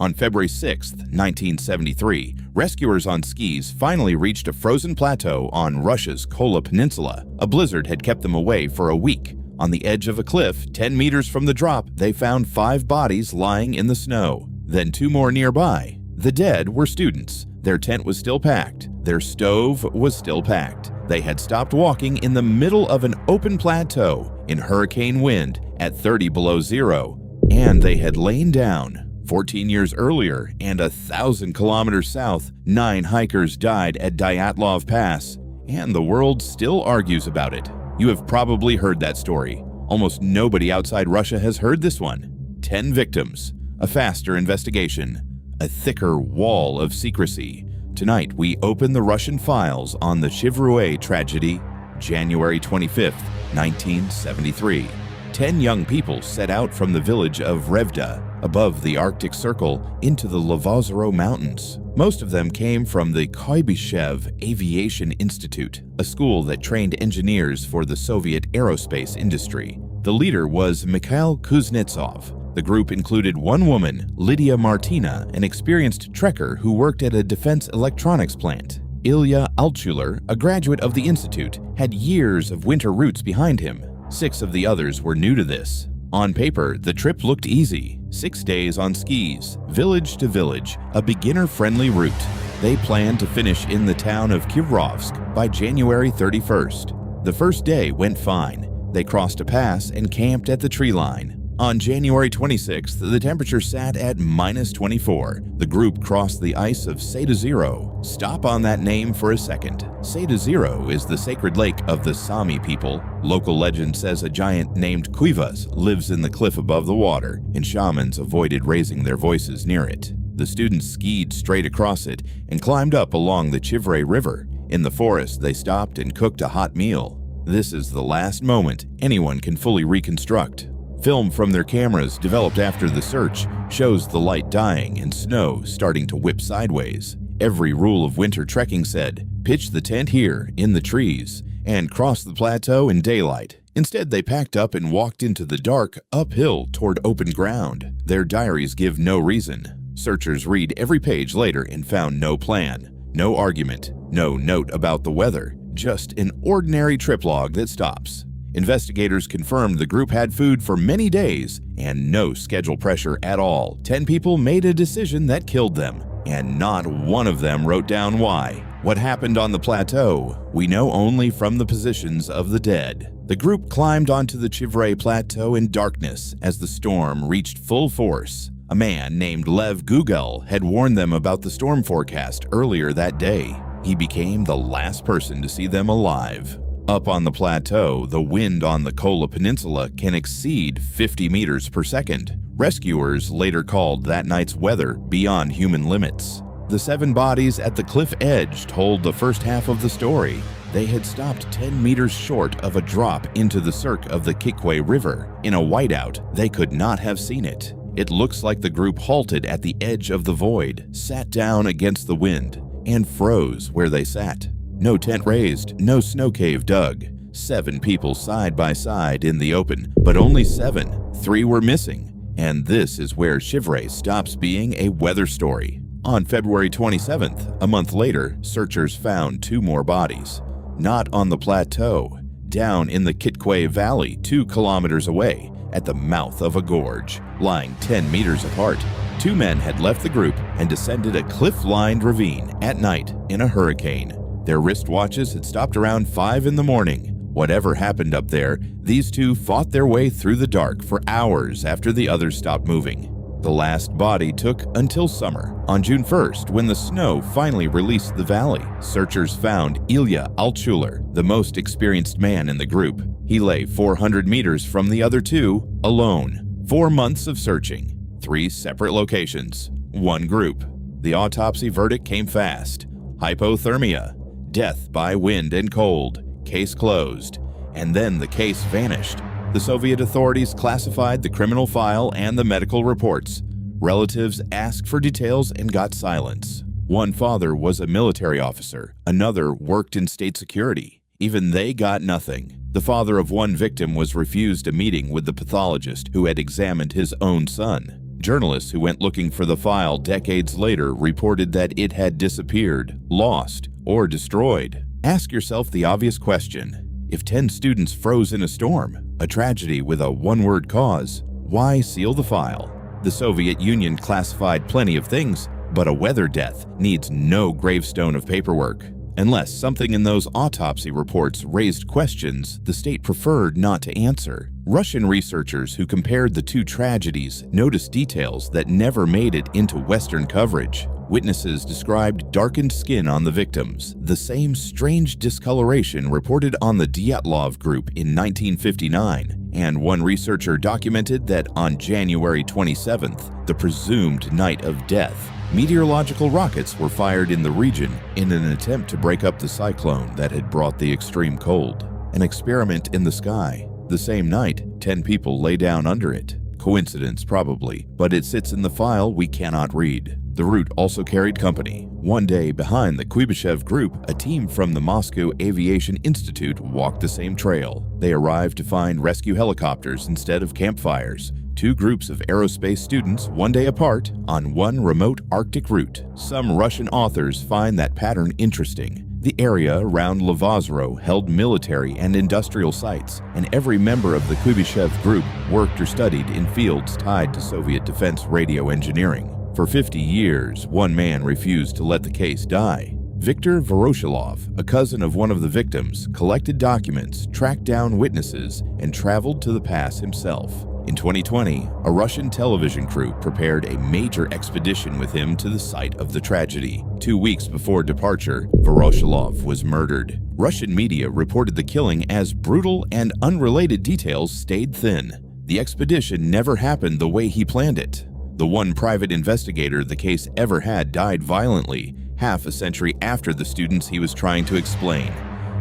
On February 6, 1973, rescuers on skis finally reached a frozen plateau on Russia's Kola Peninsula. A blizzard had kept them away for a week. On the edge of a cliff, 10 meters from the drop, they found 5 bodies lying in the snow. Then 2 more nearby. The dead were students. Their tent was still packed. Their stove was still packed. They had stopped walking in the middle of an open plateau in hurricane wind at 30 below zero, and they had lain down. 14 years earlier, and 1,000 kilometers south, 9 hikers died at Dyatlov Pass, and the world still argues about it. You have probably heard that story. Almost nobody outside Russia has heard this one. 10 victims, a faster investigation, a thicker wall of secrecy. Tonight, we open the Russian files on the Chivruay tragedy, January 25, 1973. 10 young people set out from the village of Revda, above the Arctic Circle, into the Lavazaro Mountains. Most of them came from the Kuibyshev Aviation Institute, a school that trained engineers for the Soviet aerospace industry. The leader was Mikhail Kuznetsov. The group included one woman, Lydia Martina, an experienced trekker who worked at a defense electronics plant. Ilya Altshuler, a graduate of the institute, had years of winter routes behind him. 6 of the others were new to this. On paper, the trip looked easy. 6 days on skis, village to village, a beginner-friendly route. They planned to finish in the town of Kirovsk by January 31st. The first day went fine. They crossed a pass and camped at the tree line. On January 26th, the temperature sat at -24. The group crossed the ice of Seda Zero. Stop on that name for a second. Seda Zero is the sacred lake of the Sami people. Local legend says a giant named Kuivas lives in the cliff above the water, and shamans avoided raising their voices near it. The students skied straight across it and climbed up along the Chivruay River. In the forest, they stopped and cooked a hot meal. This is the last moment anyone can fully reconstruct. Film from their cameras developed after the search shows the light dying and snow starting to whip sideways. Every rule of winter trekking said, pitch the tent here, in the trees, and cross the plateau in daylight. Instead, they packed up and walked into the dark, uphill toward open ground. Their diaries give no reason. Searchers read every page later and found no plan, no argument, no note about the weather, just an ordinary trip log that stops. Investigators confirmed the group had food for many days and no schedule pressure at all. 10 people made a decision that killed them, and not one of them wrote down why. What happened on the plateau, we know only from the positions of the dead. The group climbed onto the Chivruay Plateau in darkness as the storm reached full force. A man named Lev Gugel had warned them about the storm forecast earlier that day. He became the last person to see them alive. Up on the plateau, the wind on the Kola Peninsula can exceed 50 meters per second. Rescuers later called that night's weather beyond human limits. The 7 bodies at the cliff edge told the first half of the story. They had stopped 10 meters short of a drop into the cirque of the Chivruay River. In a whiteout, they could not have seen it. It looks like the group halted at the edge of the void, sat down against the wind, and froze where they sat. No tent raised, no snow cave dug. 7 people side by side in the open, but only 7. 3 were missing. And this is where Chivruay stops being a weather story. On February 27th, a month later, searchers found 2 more bodies. Not on the plateau, down in the Chivruay Valley 2 kilometers away, at the mouth of a gorge, lying 10 meters apart. 2 men had left the group and descended a cliff-lined ravine at night in a hurricane. Their wristwatches had stopped around 5 in the morning. Whatever happened up there, these 2 fought their way through the dark for hours after the others stopped moving. The last body took until summer. On June 1st, when the snow finally released the valley, searchers found Ilya Altshuler, the most experienced man in the group. He lay 400 meters from the other 2, alone. 4 months of searching, 3 separate locations, 1 group. The autopsy verdict came fast. Hypothermia. Death by wind and cold. Case closed. And then the case vanished. The Soviet authorities classified the criminal file and the medical reports. Relatives asked for details and got silence. One father was a military officer. Another worked in state security. Even they got nothing. The father of one victim was refused a meeting with the pathologist who had examined his own son. Journalists who went looking for the file decades later reported that it had disappeared, lost, or destroyed. Ask yourself the obvious question. If 10 students froze in a storm, a tragedy with a one-word cause, why seal the file? The Soviet Union classified plenty of things, but a weather death needs no gravestone of paperwork. Unless something in those autopsy reports raised questions the state preferred not to answer. Russian researchers who compared the two tragedies noticed details that never made it into Western coverage. Witnesses described darkened skin on the victims, the same strange discoloration reported on the Dyatlov group in 1959, and one researcher documented that on January 27th, the presumed night of death, meteorological rockets were fired in the region in an attempt to break up the cyclone that had brought the extreme cold. An experiment in the sky. The same night, 10 people lay down under it. Coincidence, probably, but it sits in the file we cannot read. The route also carried company. One day behind the Kuibyshev group, a team from the Moscow Aviation Institute walked the same trail. They arrived to find rescue helicopters instead of campfires. Two groups of aerospace students, one day apart, on one remote Arctic route. Some Russian authors find that pattern interesting. The area around Lavazro held military and industrial sites, and every member of the Kuibyshev group worked or studied in fields tied to Soviet defense radio engineering. For 50 years, one man refused to let the case die. Viktor Voroshilov, a cousin of one of the victims, collected documents, tracked down witnesses, and traveled to the pass himself. In 2020, a Russian television crew prepared a major expedition with him to the site of the tragedy. 2 weeks before departure, Voroshilov was murdered. Russian media reported the killing as brutal, and unrelated details stayed thin. The expedition never happened the way he planned it. The one private investigator the case ever had died violently, half a century after the students he was trying to explain.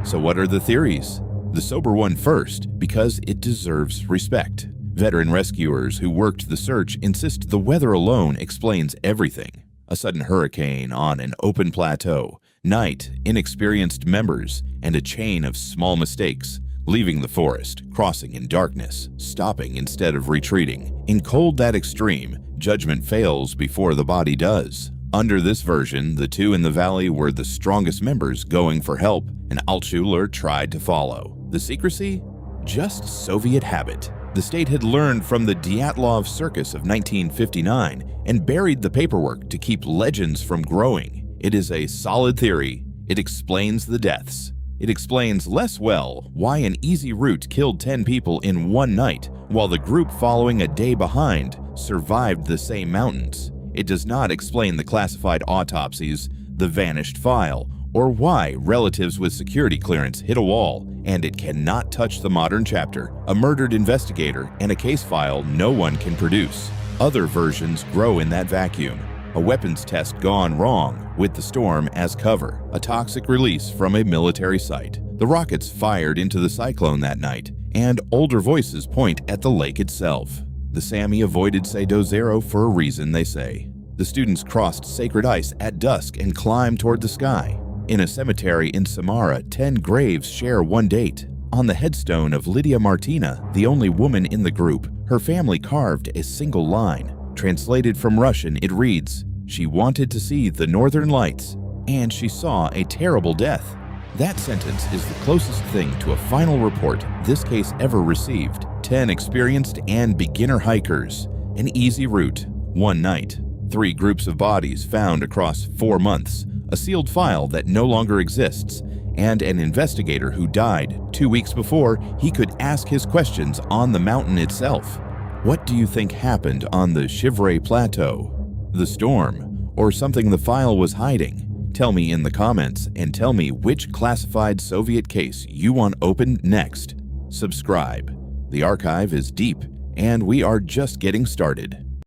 So what are the theories? The sober one first, because it deserves respect. Veteran rescuers who worked the search insist the weather alone explains everything. A sudden hurricane on an open plateau, night, inexperienced members, and a chain of small mistakes, leaving the forest, crossing in darkness, stopping instead of retreating. In cold that extreme, judgment fails before the body does. Under this version, the two in the valley were the strongest members going for help, and Altshuler tried to follow. The secrecy? Just Soviet habit. The state had learned from the Dyatlov Circus of 1959 and buried the paperwork to keep legends from growing. It is a solid theory. It explains the deaths. It explains less well why an easy route killed 10 people in one night, while the group following a day behind survived the same mountains. It does not explain the classified autopsies, the vanished file, or why relatives with security clearance hit a wall, and it cannot touch the modern chapter, a murdered investigator, and a case file no one can produce. Other versions grow in that vacuum. A weapons test gone wrong with the storm as cover, a toxic release from a military site, the rockets fired into the cyclone that night, and older voices point at the lake itself. The Sami avoided Sedozero for a reason, they say. The students crossed sacred ice at dusk and climbed toward the sky. In a cemetery in Samara, 10 graves share one date. On the headstone of Lydia Martina, the only woman in the group, her family carved a single line. Translated from Russian, it reads, "She wanted to see the northern lights, and she saw a terrible death." That sentence is the closest thing to a final report this case ever received. 10 experienced and beginner hikers. An easy route. One night. 3 groups of bodies found across 4 months. A sealed file that no longer exists, and an investigator who died 2 weeks before he could ask his questions on the mountain itself. What do you think happened on the Chivruay plateau? The storm, or something the file was hiding? Tell me in the comments, and tell me which classified Soviet case you want opened next. Subscribe. The archive is deep, and we are just getting started.